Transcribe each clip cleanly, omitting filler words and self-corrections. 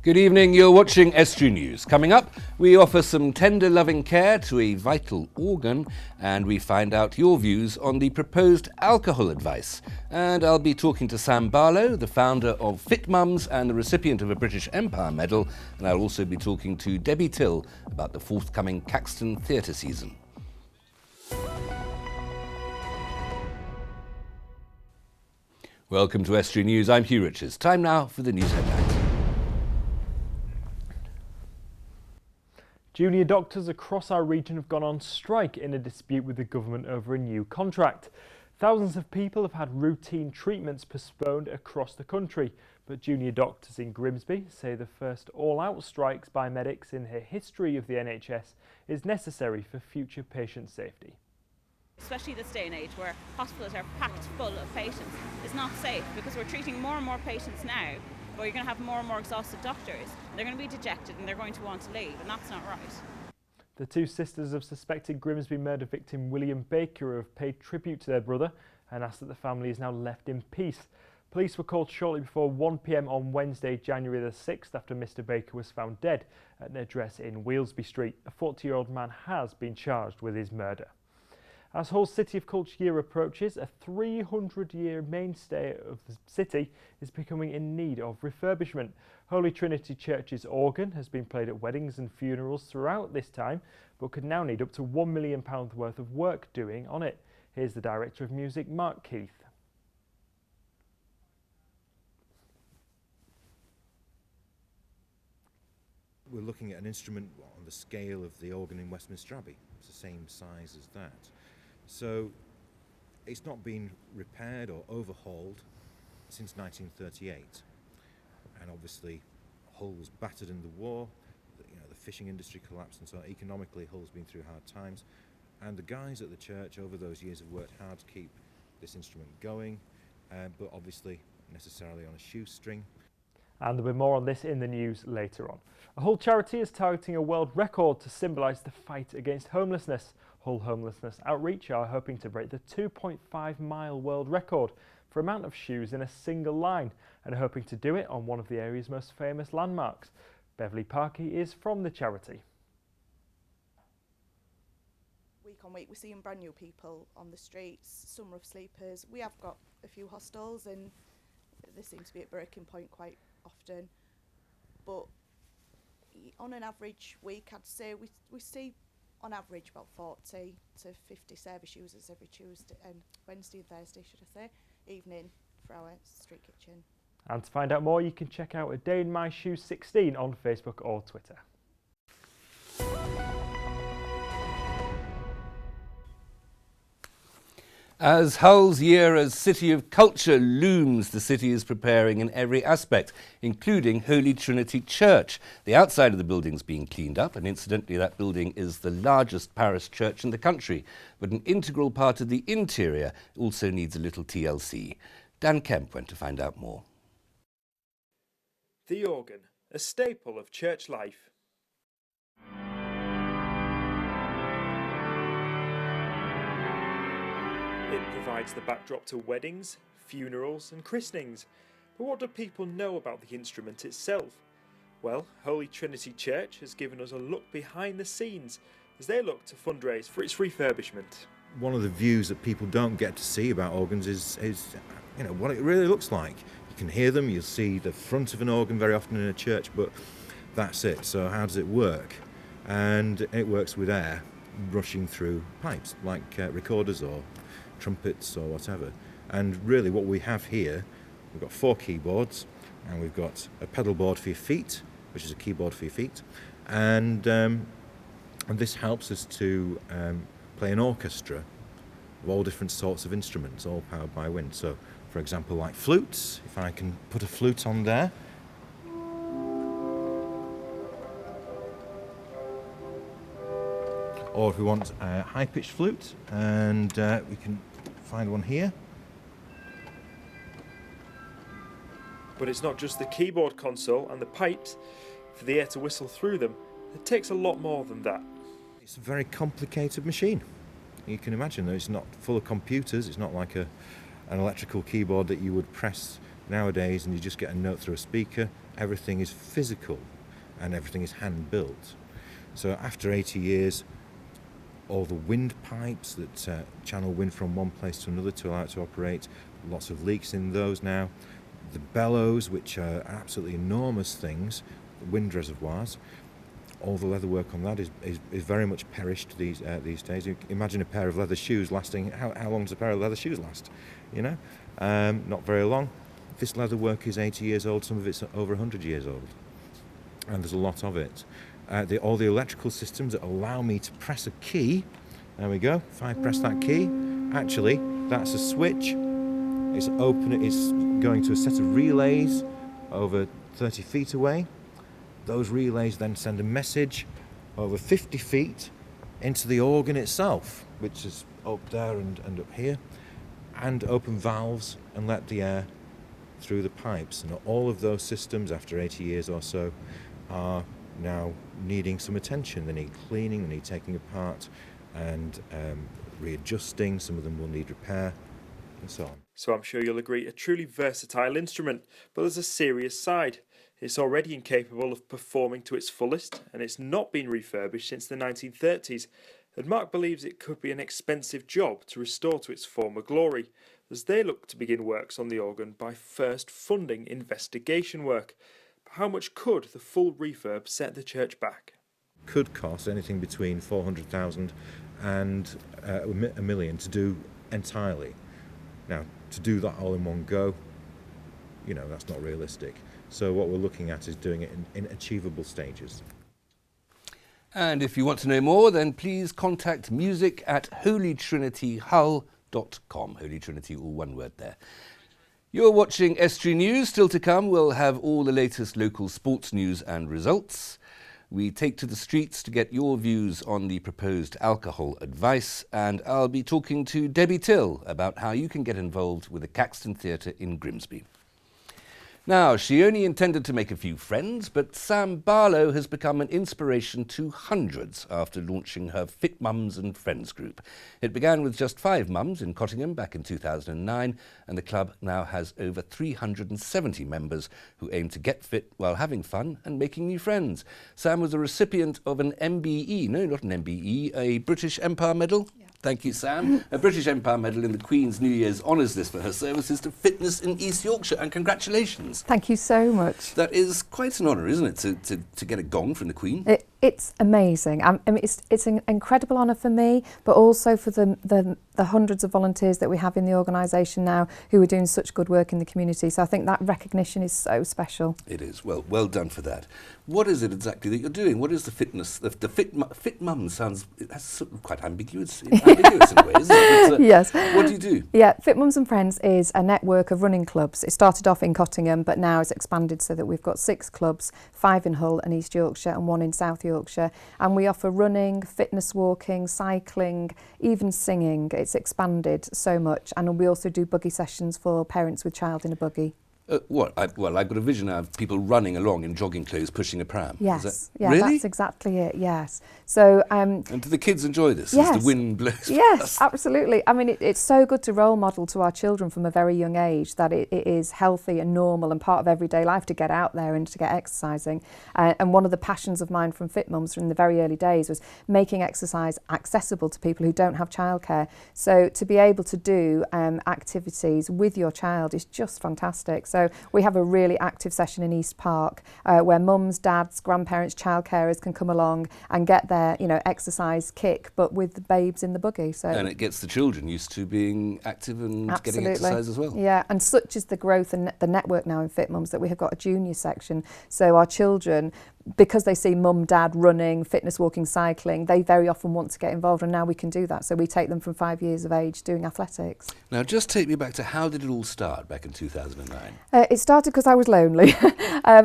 Good evening, you're watching Estuary News. Coming up, we offer some tender loving care to a vital organ, and we find out your views on the proposed alcohol advice. And I'll be talking to Sam Barlow, the founder of FitMoms and the recipient of a British Empire Medal, and I'll also be talking to Debbie Till about the forthcoming Kton Theater season. Welcome to Estuary News, I'm Hugh Richards. Time now for the news headlines. Junior doctors across our region have gone on strike in a dispute with the government over a new contract. Thousands of people have had routine treatments postponed across the country, but junior doctors in Grimsby say the first all-out strikes by medics in the history of the NHS is necessary for future patient safety. Especially this day and age where hospitals are packed full of patients, is not safe because we're treating more and more patients now, but you're going to have more and more exhausted doctors. They're going to be dejected and they're going to want to leave, and that's not right. The two sisters of suspected Grimsby murder victim William Baker have paid tribute to their brother and asked that the family is now left in peace. Police were called shortly before 1 p.m. on Wednesday, January the 6th, after Mr Baker was found dead at an address in Wheelsby Street. A 40-year-old man has been charged with his murder. As Hull's City of Culture year approaches, a 300-year mainstay of the city is becoming in need of refurbishment. Holy Trinity Church's organ has been played at weddings and funerals throughout this time, but could now need up to £1 million worth of work doing on it. Here's the Director of Music, Mark Keith. We're looking at an instrument on the scale of the organ in Westminster Abbey. It's the same size as that. So it's not been repaired or overhauled since 1938. And obviously Hull was battered in the war, the fishing industry collapsed, and so economically Hull's been through hard times. And the guys at the church over those years have worked hard to keep this instrument going, but obviously necessarily on a shoestring. And there'll be more on this in the news later on. A Hull charity is targeting a world record to symbolise the fight against homelessness. Hull Homelessness Outreach are hoping to break the 2.5-mile world record for amount of shoes in a single line and are hoping to do it on one of the area's most famous landmarks. Beverly Parkey is from the charity. Week on week we're seeing brand new people on the streets, some rough sleepers. We have got a few hostels and there seems to be a breaking point quite often, but on an average week I'd say we see on average about 40 to 50 service users every Tuesday and Wednesday and Thursday, should I say, evening for our street kitchen. And to find out more, you can check out A Day in My Shoes 16 on Facebook or Twitter. As Hull's year as City of Culture looms, the city is preparing in every aspect, including Holy Trinity Church. The outside of the building's being cleaned up, and incidentally that building is the largest parish church in the country. But an integral part of the interior also needs a little TLC. Dan Kemp went to find out more. The organ, a staple of church life. It provides the backdrop to weddings, funerals and christenings. But what do people know about the instrument itself? Well, Holy Trinity Church has given us a look behind the scenes as they look to fundraise for its refurbishment. One of the views that people don't get to see about organs is what it really looks like. You can hear them, you'll see the front of an organ very often in a church, but that's it. So how does it work? And it works with air rushing through pipes like recorders or trumpets or whatever. And really what we have here, we've got 4 keyboards and we've got a pedal board for your feet, which is a keyboard for your feet, and this helps us to play an orchestra of all different sorts of instruments, all powered by wind. So for example, like flutes, if I can put a flute on there, or if we want a high-pitched flute, and we can find one here. But it's not just the keyboard console and the pipes for the air to whistle through them. It takes a lot more than that. It's a very complicated machine. You can imagine that it's not full of computers. It's not like an electrical keyboard that you would press Nowadays, and you just get a note through a speaker, everything is physical and everything is hand built. So after 80 years, all the wind pipes that channel wind from one place to another to allow it to operate, lots of leaks in those now. The bellows, which are absolutely enormous things, wind reservoirs, all the leather work on that is very much perished these days. You imagine a pair of leather shoes lasting, how long does a pair of leather shoes last? You know, not very long. This leather work is 80 years old, some of it's over 100 years old, and there's a lot of it. All the electrical systems that allow me to press a key, there we go, if I press that key, actually that's a switch, it's open, it's going to a set of relays over 30 feet away. Those relays then send a message over 50 feet into the organ itself, which is up there and up here, and open valves and let the air through the pipes. And all of those systems, after 80 years or so, are now needing some attention. They need cleaning, they need taking apart and readjusting. Some of them will need repair and so on. So I'm sure you'll agree, a truly versatile instrument, but there's a serious side. It's already incapable of performing to its fullest, and it's not been refurbished since the 1930s. And Mark believes it could be an expensive job to restore to its former glory, as they look to begin works on the organ by first funding investigation work. But how much could the full refurb set the church back? Could cost anything between 400,000 and £1 million to do entirely. Now, to do that all in one go, you know, that's not realistic. So what we're looking at is doing it in achievable stages. And if you want to know more, then please contact music@holytrinityhull.com. Holy Trinity, all one word there. You're watching Estuary News. Still to come, we'll have all the latest local sports news and results. We take to the streets to get your views on the proposed alcohol advice, and I'll be talking to Debbie Till about how you can get involved with the Kton Theater in Grimsby. Now, she only intended to make a few friends, but Sam Barlow has become an inspiration to hundreds after launching her FitMoms and Friends group. It began with just 5 mums in Cottingham back in 2009, and the club now has over 370 members who aim to get fit while having fun and making new friends. Sam was a recipient of an MBE, no, not an MBE, a British Empire Medal. Yeah. Thank you, Sam. A British Empire Medal in the Queen's New Year's Honours List for her services to fitness in East Yorkshire, and congratulations. Thank you so much. That is quite an honour, isn't it, to get a gong from the Queen? It's amazing. I mean, it's an incredible honour for me, but also for the hundreds of volunteers that we have in the organisation now who are doing such good work in the community. So I think that recognition is so special. It is. Well done for that. What is it exactly that you're doing? What is the fitness? The fit mum sounds that's quite ambiguous in ways. But, yes. What do you do? Yeah, FitMoms and Friends is a network of running clubs. It started off in Cottingham, but now it's expanded so that we've got 6 clubs, 5 in Hull and East Yorkshire and 1 in South Yorkshire. And we offer running, fitness walking, cycling, even singing. It's expanded so much. And we also do buggy sessions for parents with child in a buggy. I've got a vision of people running along in jogging clothes pushing a pram. Yes, really? That's exactly it, yes. So, and do the kids enjoy this yes, as the wind blows? Yes, absolutely. I mean, it's so good to role model to our children from a very young age that it is healthy and normal and part of everyday life to get out there and to get exercising. And one of the passions of mine from FitMoms from the very early days was making exercise accessible to people who don't have childcare. So to be able to do activities with your child is just fantastic. So we have a really active session in East Park where mums, dads, grandparents, child carers can come along and get their exercise kick, but with the babes in the buggy. So and it gets the children used to being active and absolutely getting exercise as well. Yeah, and such is the growth and the network now in FitMoms that we have got a junior section. So our children, because they see mum, dad running, fitness walking, cycling, they very often want to get involved, and now we can do that. So we take them from 5 years of age doing athletics. Now just take me back to how did it all start back in 2009? It started because I was lonely.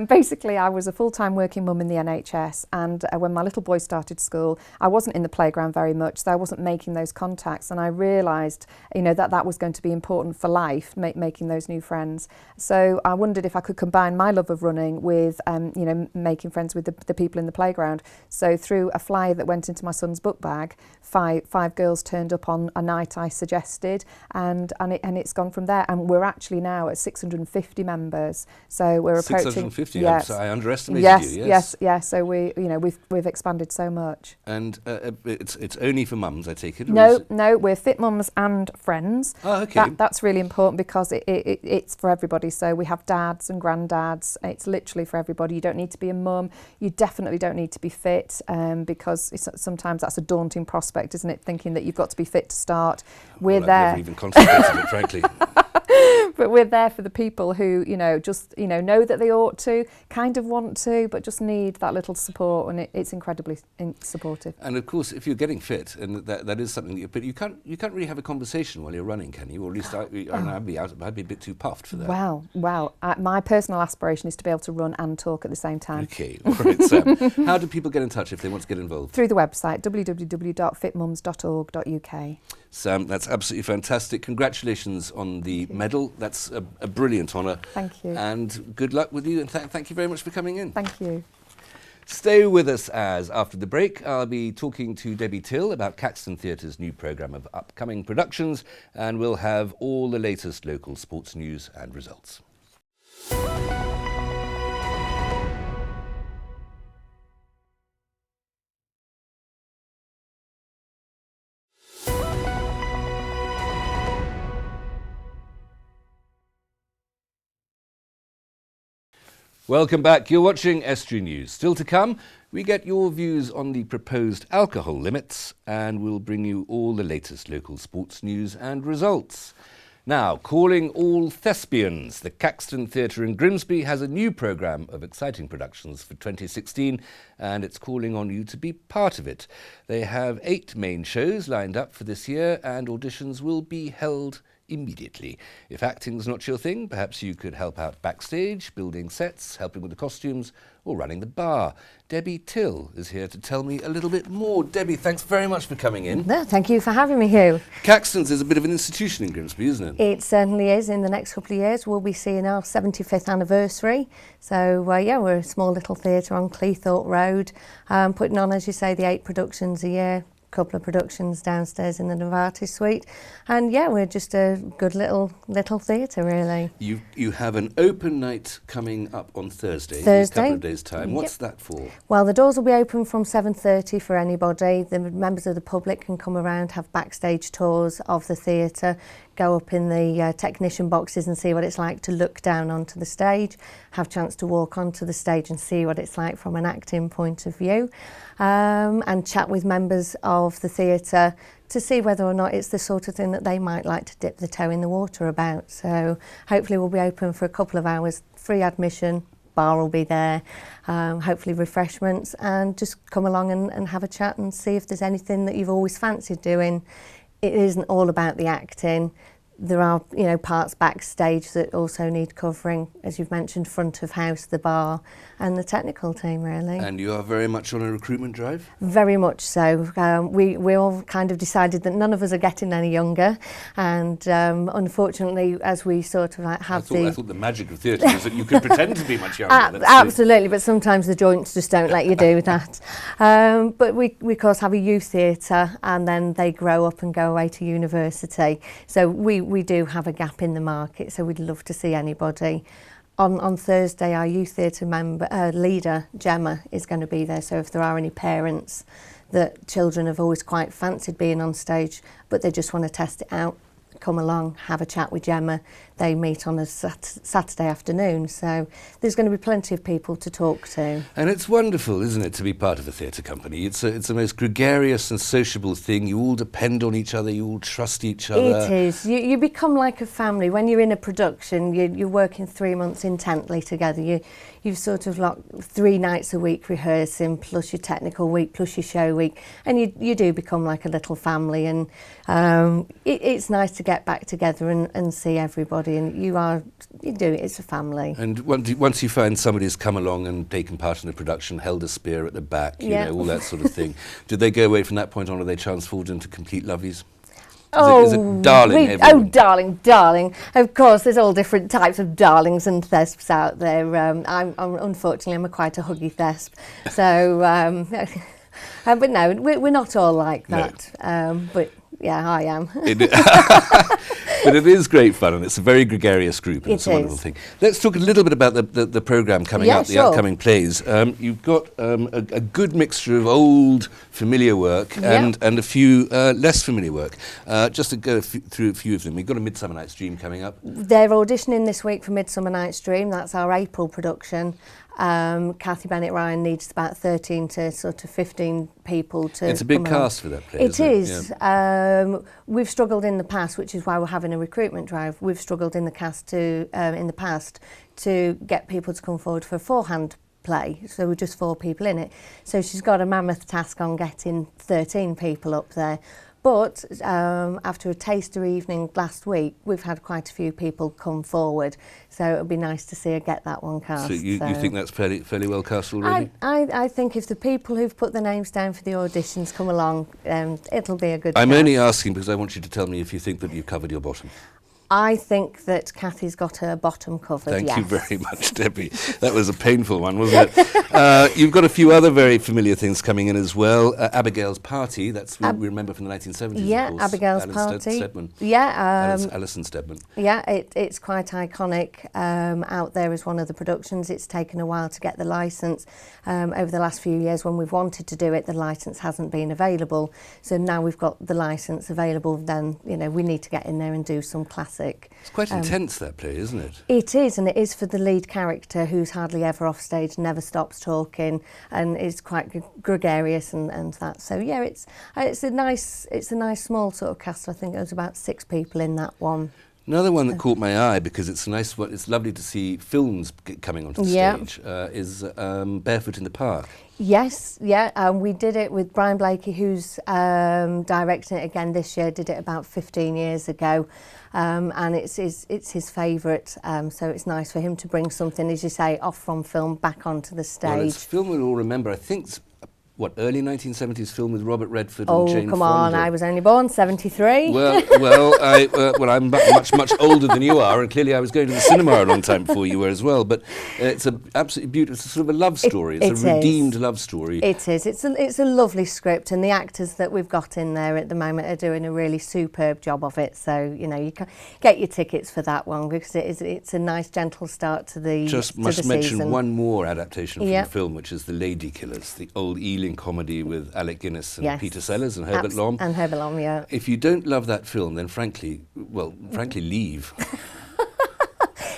Basically, I was a full-time working mum in the NHS, and when my little boy started school, I wasn't in the playground very much, so I wasn't making those contacts, and I realised, that was going to be important for life, making those new friends. So I wondered if I could combine my love of running with, making friends coincides with the people in the playground. So through a flyer that went into my son's book bag, five girls turned up on a night I suggested, and it's gone from there. And we're actually now at 650 members. So we're approaching 650. Yes. I underestimated you. Yes. So we've expanded so much. And it's only for mums, I take it? No, we're FitMoms and Friends. Oh, okay. That's really important because it's for everybody. So we have dads and granddads. It's literally for everybody. You don't need to be a mum. You definitely don't need to be fit, because sometimes that's a daunting prospect, isn't it? Thinking that you've got to be fit to start. We're there. I've never even contemplated it, frankly. But we're there for the people who, just, know that they ought to, kind of want to, but just need that little support, and it's incredibly supportive. And of course, if you're getting fit, and that is something, but you can't really have a conversation while you're running, can you? Or at least I'd be a bit too puffed for that. Well, my personal aspiration is to be able to run and talk at the same time. Okay, all right, Sam. How do people get in touch if they want to get involved? Through the website, www.fitmoms.org.uk. Sam, that's absolutely fantastic. Congratulations on the medal. That's a brilliant honour. Thank you. And good luck with you, and thank you very much for coming in. Thank you. Stay with us, as after the break I'll be talking to Debbie Till about Kton Theatre's new programme of upcoming productions, and we'll have all the latest local sports news and results. Welcome back. You're watching Estuary News. Still to come, we get your views on the proposed alcohol limits, and we'll bring you all the latest local sports news and results. Now, calling all thespians, the Kton Theater in Grimsby has a new programme of exciting productions for 2016, and it's calling on you to be part of it. They have 8 main shows lined up for this year, and auditions will be held immediately. If acting's not your thing, perhaps you could help out backstage, building sets, helping with the costumes, or running the bar. Debbie Till is here to tell me a little bit more. Debbie, thanks very much for coming in. No, thank you for having me, Hugh. Kton's is a bit of an institution in Grimsby, isn't it? It certainly is. In the next couple of years, we'll be seeing our 75th anniversary. So, we're a small little theatre on Kton Road, putting on, as you say, the 8 productions a year. Couple of productions downstairs in the Novartis suite, and we're just a good little theatre, really. You have an open night coming up on Thursday. In a couple of days' time. What's that for? Well, the doors will be open from 7:30 for anybody. The members of the public can come around, have backstage tours of the theatre, go up in the technician boxes and see what it's like to look down onto the stage, have a chance to walk onto the stage and see what it's like from an acting point of view, and chat with members of the theatre to see whether or not it's the sort of thing that they might like to dip the toe in the water about. So hopefully we'll be open for a couple of hours, free admission, bar will be there, hopefully refreshments, and just come along and have a chat and see if there's anything that you've always fancied doing. It isn't all about the acting. There are, parts backstage that also need covering, as you've mentioned, front of house, the bar, and the technical team, really. And you are very much on a recruitment drive? Very much so. We all kind of decided that none of us are getting any younger, and unfortunately, as we sort of have I thought the magic of theatre was that you could pretend to be much younger. Absolutely, but sometimes the joints just don't let you do that. But we of course have a youth theatre, and then they grow up and go away to university. So we do have a gap in the market, so we'd love to see anybody. On Thursday, our youth theatre leader, Gemma, is going to be there, so if there are any parents that children have always quite fancied being on stage, but they just want to test it out, come along, have a chat with Gemma. They meet on a Saturday afternoon, so there's going to be plenty of people to talk to. And it's wonderful, isn't it, to be part of a theatre company? It's the most gregarious and sociable thing. You all depend on each other, you all trust each other. It is. You become like a family. When you're in a production, you're working 3 months intently together. You've sort of like 3 nights a week rehearsing, plus your technical week, plus your show week, and you do become like a little family, and it's nice to get back together and see everybody, and it's a family. And once you find somebody's come along and taken part in the production, held a spear at the back, all that sort of thing, do they go away from that point on, are they transformed into complete lovies? Is it darling? Everyone? Oh, darling. Of course, there's all different types of darlings and thesps out there. Unfortunately, I'm quite a huggy thesp. So, but no, we're not all like that. No. But yeah, I am. But it is great fun, and it's a very gregarious group, and it's a wonderful thing. Let's talk a little bit about the programme coming up, the upcoming plays. You've got a good mixture of old, familiar work and a few less familiar work. Just to go through a few of them, we've got a Midsummer Night's Dream coming up. They're auditioning this week for Midsummer Night's Dream. That's our April production. Kathy Bennett-Ryan needs about 13 to sort of 15 people to It's a big cast for that play. It is. Yeah. We've struggled in the past, which is why we're having a recruitment drive. We've struggled in the cast in the past to get people to come forward for a four-hand play, so we're just 4 people in it. So she's got a mammoth task on getting 13 people up there. But after a taster evening last week, we've had quite a few people come forward. So it'll be nice to see her get that one cast. So you think that's fairly well cast already? I think if the people who've put their names down for the auditions come along, it'll be a good I'm cast. only asking because I want you to tell me if you think that you've covered your bottom. I think that Kathy's got her bottom covered, Thank you very much, Debbie. That was a painful one, wasn't it? You've got a few other very familiar things coming in as well. Abigail's Party, that's what we remember from the 1970s, yeah, of course. Abigail's Party. Stedman. Yeah. Alison Stedman. Yeah, it's quite iconic out there as one of the productions. It's taken a while to get the licence. Over the last few years when we've wanted to do it, the licence hasn't been available. So now we've got the licence available, then, you know, we need to get in there and do some classic. It's quite intense, that play, isn't it? It is, and it is for the lead character who's hardly ever off stage, never stops talking, and is quite gregarious and that. So yeah, it's a nice small sort of cast. I think there's about 6 people in that one. Another one that caught my eye, because it's nice, it's lovely to see films coming onto the stage, is Barefoot in the Park. Yes, yeah, we did it with Brian Blakey, who's directing it again this year. Did it about 15 years ago, and it's his favourite. So it's nice for him to bring something, as you say, off from film back onto the stage. Well, it's a film we'll all remember. I think it's early 1970s film with Robert Redford and Jane Fonda. Oh, come on, I was only born 73. Well, I'm much older than you are, and clearly I was going to the cinema a long time before you were as well, but it's an absolutely beautiful, it's sort of a love story. It's a redeemed love story. It is. It's a lovely script, and the actors that we've got in there at the moment are doing a really superb job of it, so, you know, you can get your tickets for that one, because it's a nice, gentle start to the Just must mention one more adaptation from the film, which is The Lady Killers, the old Ealing comedy with Alec Guinness and Peter Sellers and Herbert Lom. And Herbert Lom, yeah. If you don't love that film, then frankly, leave.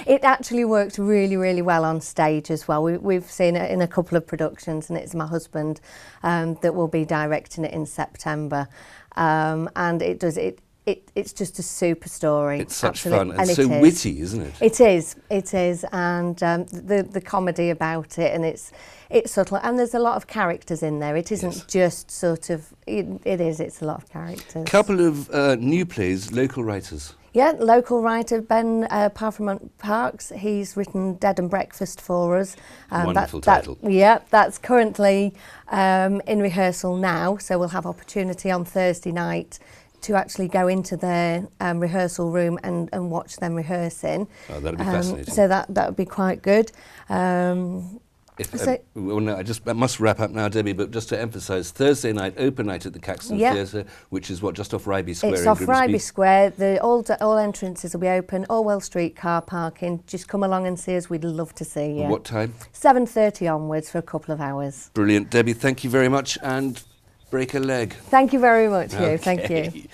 It actually worked really, really well on stage as well. We've seen it in a couple of productions, and it's my husband that will be directing it in September. And it's just a super story. It's such fun and so witty, isn't it? It is, and the comedy about it, and it's subtle, and there's a lot of characters in there. It isn't just sort of, it's a lot of characters. Couple of new plays, local writers. Yeah, local writer Ben Parks. He's written Dead and Breakfast for us. Wonderful title. Yeah, that's currently in rehearsal now, so we'll have opportunity on Thursday night to actually go into their rehearsal room and watch them rehearsing. Oh, that'd be fascinating. So that would be quite good. I must wrap up now, Debbie, but just to emphasise, Thursday night, open night at the Kton Theater, which is just off Ryby Square in Grimsby. It's off Ryby Square. All entrances will be open. Orwell Street car parking. Just come along and see us. We'd love to see you. What time? 7:30 onwards for a couple of hours. Brilliant. Debbie, thank you very much, and break a leg. Thank you very much, Hugh. Thank you.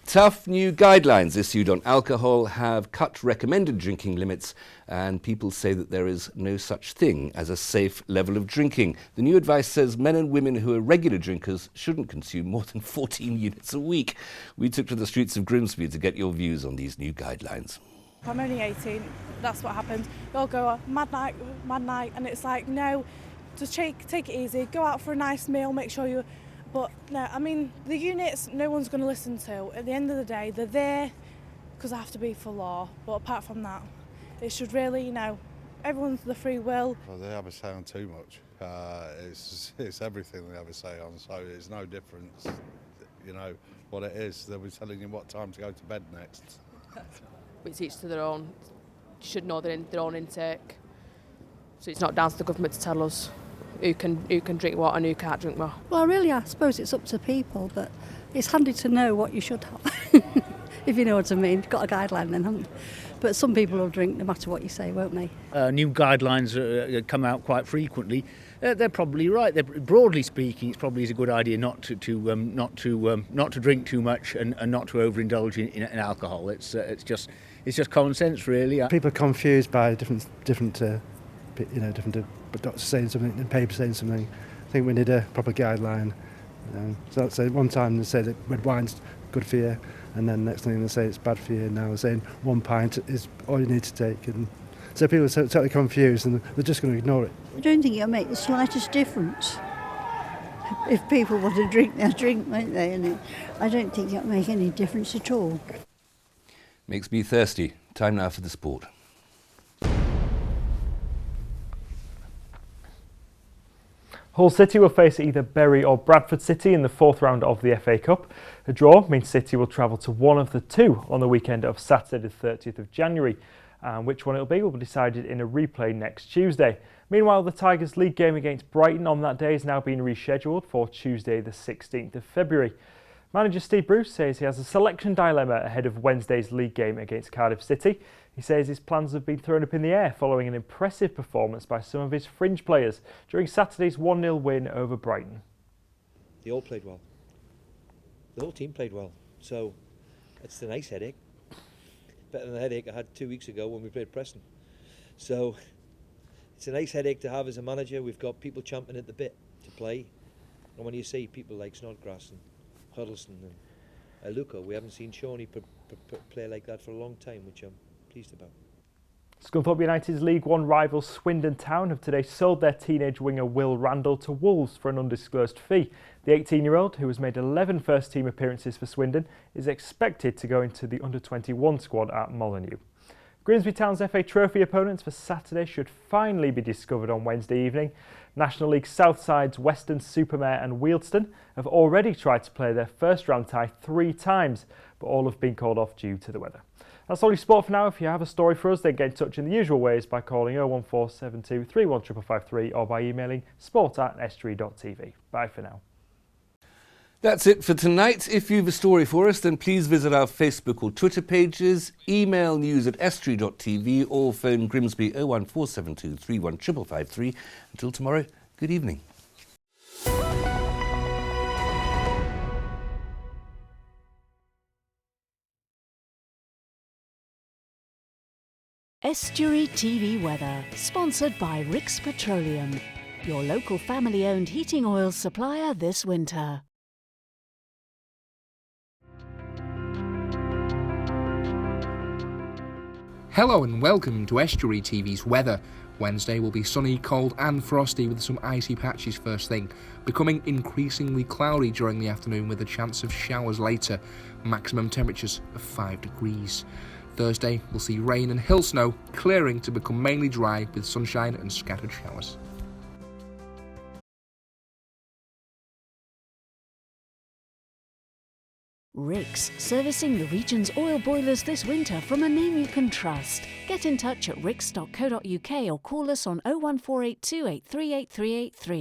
Tough new guidelines issued on alcohol have cut recommended drinking limits, and people say that there is no such thing as a safe level of drinking. The new advice says men and women who are regular drinkers shouldn't consume more than 14 units a week. We took to the streets of Grimsby to get your views on these new guidelines. I'm only 18, that's what happens. They'll go, mad night, and it's like, no, just take it easy, go out for a nice meal, make sure you... But no, I mean, the units no one's going to listen to. At the end of the day, they're there because they have to be for law. But apart from that, it should really, you know, everyone's the free will. Well, they have a say on too much. It's everything they have a say on, so it's no difference. you know what it is. They'll be telling you what time to go to bed next. It's each to their own. You should know their own intake. So it's not down to the government to tell us who can drink what and who can't drink what. Well, really, I suppose it's up to people, but it's handy to know what you should have, if you know what I mean. You've got a guideline then, haven't you? But some people will drink no matter what you say, won't they? New guidelines come out quite frequently. They're probably right. Broadly speaking, it probably is a good idea not to drink too much and not to overindulge in alcohol. It's just common sense, really. People are confused by different doctors saying something and papers saying something. I think we need a proper guideline. So one time they say that red wine's good for you, and then next thing they say it's bad for you. Now they're saying 1 pint is all you need to take, and so people are totally confused and they're just going to ignore it. I don't think it'll make the slightest difference. If people want to drink, they'll drink, won't they? And I don't think it'll make any difference at all. Makes me thirsty. Time now for the sport. Hull City will face either Bury or Bradford City in the fourth round of the FA Cup. A draw means City will travel to one of the two on the weekend of Saturday the 30th of January. And which one it will be decided in a replay next Tuesday. Meanwhile, the Tigers' league game against Brighton on that day is now being rescheduled for Tuesday the 16th of February. Manager Steve Bruce says he has a selection dilemma ahead of Wednesday's league game against Cardiff City. He says his plans have been thrown up in the air following an impressive performance by some of his fringe players during Saturday's 1-0 win over Brighton. They all played well. The whole team played well. So it's a nice headache. Better than the headache I had 2 weeks ago when we played Preston. So it's a nice headache to have as a manager. We've got people champing at the bit to play. And when you see people like Snodgrass and Huddleston and Luca, we haven't seen Shawnee play like that for a long time, which I'm pleased about. Scunthorpe United's League One rival Swindon Town have today sold their teenage winger Will Randall to Wolves for an undisclosed fee. The 18-year-old, who has made 11 first-team appearances for Swindon, is expected to go into the under-21 squad at Molineux. Grimsby Town's FA Trophy opponents for Saturday should finally be discovered on Wednesday evening. National League South sides Weston, Supermare and Wealdstone have already tried to play their first-round tie 3 times, but all have been called off due to the weather. That's all your sport for now. If you have a story for us, then get in touch in the usual ways by calling 01472 315553 or by emailing sport@estuary.tv. Bye for now. That's it for tonight. If you've a story for us, then please visit our Facebook or Twitter pages, email news@estuary.tv or phone Grimsby 01472 315553. Until tomorrow, good evening. Estuary TV weather, sponsored by Rix Petroleum, your local family-owned heating oil supplier this winter. Hello and welcome to Estuary TV's weather. Wednesday will be sunny, cold and frosty with some icy patches first thing, becoming increasingly cloudy during the afternoon with a chance of showers later, maximum temperatures of 5 degrees. Thursday will see rain and hill snow clearing to become mainly dry with sunshine and scattered showers. Rix, servicing the region's oil boilers this winter from a name you can trust. Get in touch at rix.co.uk or call us on 01482 838383.